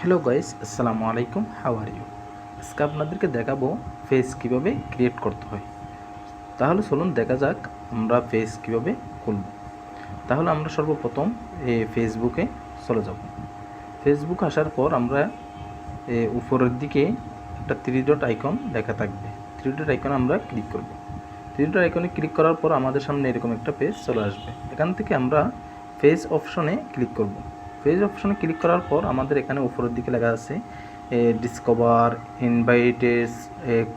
Hello guys, আসসালামু আলাইকুম। How are you? আজকে আপনাদেরকে দেখাবো ফেস কিভাবে ক্রিয়েট করতে হয়। তাহলে চলুন দেখা যাক আমরা ফেস কিভাবে খুলব। তাহলে আমরা সর্বপ্রথম ফেসবুকে চলে যাব। ফেসবুক আসার পর আমরা উপরের দিকে একটা থ্রি ডট আইকন লেখা থাকবে। থ্রি ডট আইকনে আমরা ক্লিক করব। থ্রি ডট আইকনে ক্লিক করার পর আমাদের সামনে এরকম একটা পেজ চলে আসবে। এখান থেকে আমরা ফেস অপশনে ক্লিক করব। ফেজ অপশনে ক্লিক করার পর আমাদের এখানে উপরের দিকে লেখা আছে ডিসকভার, ইনভাইটেস,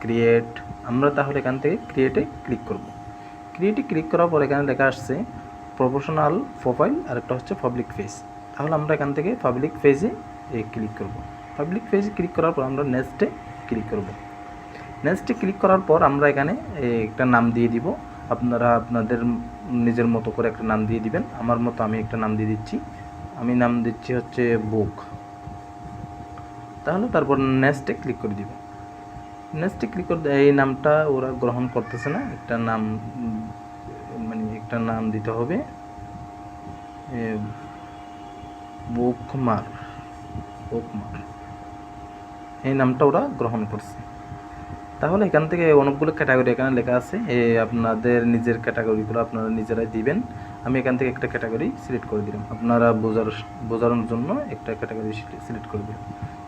ক্রিয়েট। আমরা তাহলে এখান থেকে ক্রিয়েটে ক্লিক করব। ক্রিয়েটে ক্লিক করার পর এখানে লেখা আসছে প্রফেশনাল প্রোফাইল আর একটা হচ্ছে পাবলিক ফেজ। তাহলে আমরা এখান থেকে পাবলিক ফেজে ক্লিক করব। পাবলিক ফেজে ক্লিক করার পর আমরা নেক্সটে ক্লিক করব। নেক্সটে ক্লিক করার পর আমরা এখানে একটা নাম দিয়ে দিব। আপনারা আপনাদের নিজের মতো করে একটা নাম দিয়ে দিবেন। আমার মতো আমি একটা নাম দিয়ে দিচ্ছি। আমি নাম দিচ্ছি হচ্ছে বুক। তাহলে তারপর নেক্সটে ক্লিক করে দিব। নেক্সটে ক্লিক করে এই নামটা ওরা গ্রহণ করতেছে না। একটা নাম একটা নাম দিতে হবে, বুকমার। বুকমার এই নামটা ওরা গ্রহণ করছে। তাহলে এখান থেকে অনেকগুলো ক্যাটাগরি এখানে লেখা আছে। আপনাদের নিজের ক্যাটাগরিগুলো আপনারা নিজেরাই দিবেন। আমি এখান থেকে একটা ক্যাটাগরি সিলেক্ট করে দিলাম। আপনারা বোঝানোর জন্য একটা ক্যাটাগরি সিলেক্ট করে দিলাম।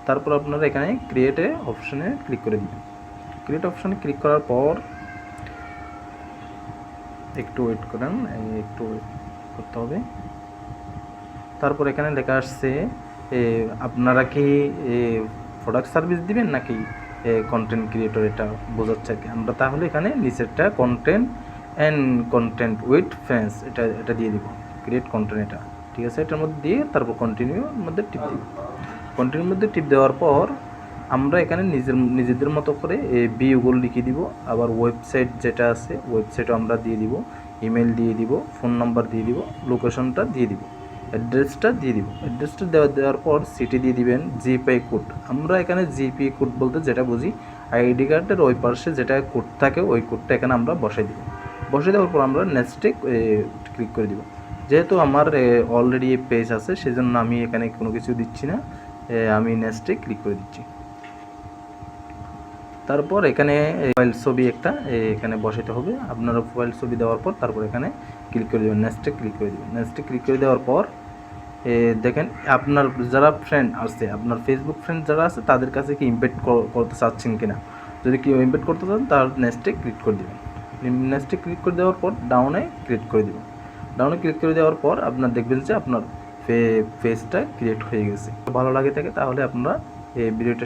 তারপর আপনারা এখানে ক্রিয়েটে অপশনে ক্লিক করে দিবেন। ক্রিয়েট অপশনে ক্লিক করার পর একটু ওয়েট করেন, একটু করতে হবে। তারপর এখানে লেখা আসছে আপনারা কি প্রোডাক্ট সার্ভিস দিবেন নাকি কন্টেন্ট ক্রিয়েটর, এটা বোঝাচ্ছে আর কি। আমরা তাহলে এখানে নিচেরটা কন্টেন্ট উইথ ফ্রেন্ডস এটা দিয়ে দিব। ক্রিয়েট কন্টেন্ট, এটা ঠিক আছে। এটার মধ্যে দিয়ে তারপর কন্টিনিউর মধ্যে টিপ দিব। কন্টিনিউর মধ্যে টিপ দেওয়ার পর আমরা এখানে নিজেদের মতো করে বিওগুলো লিখে দিব। আবার ওয়েবসাইট যেটা আছে ওয়েবসাইটও আমরা দিয়ে দিব, ইমেল দিয়ে দিব, ফোন নাম্বার দিয়ে দিব, লোকেশনটা দিয়ে দিব, অ্যাড্রেসটা দিয়ে দিব। অ্যাড্রেসটা দেওয়ার পর সিটি দিয়ে দিবেন, জিপে কোড। আমরা এখানে জিপে কোড বলতে যেটা বুঝি, আইডি কার্ডের ওই পাশে যেটা কোড থাকে ওই কোডটা এখানে আমরা বসাই দিব। বসে দেওয়ার পর আমরা নেক্সটে ক্লিক করে দিব। যেহেতু আমার অলরেডি পেজ আছে সেজন্য আমি এখানে কোনো কিছু দিচ্ছি না, আমি নেক্সটে ক্লিক করে দিচ্ছি। তারপর এখানে প্রোফাইল ছবি একটা এখানে বসাতে হবে। আপনারা প্রোফাইল ছবি দেওয়ার পর তারপর এখানে ক্লিক করে দেবেন, নেক্সটে ক্লিক করে দেবেন। নেক্সটে ক্লিক করে দেওয়ার পর দেখেন আপনার যারা ফ্রেন্ড আছে, আপনার ফেসবুক ফ্রেন্ড যারা আছে তাদের কাছে কি ইমপ্যাক্ট করতে চাচ্ছেন কিনা। যদি কেউ ইমপ্যাক্ট করতে চান তাহলে নেক্সটে ক্লিক করে দেবেন। নেক্সটে ক্লিক করে দেওয়ার পর ডাউনে ক্লিক করে দেবেন। ডাউনে ক্লিক করে দেওয়ার পর আপনার দেখবেন যে আপনার পেজটা ক্রিয়েট হয়ে গেছে। ভালো লাগে থাকে তাহলে আপনারা এই ভিডিওটা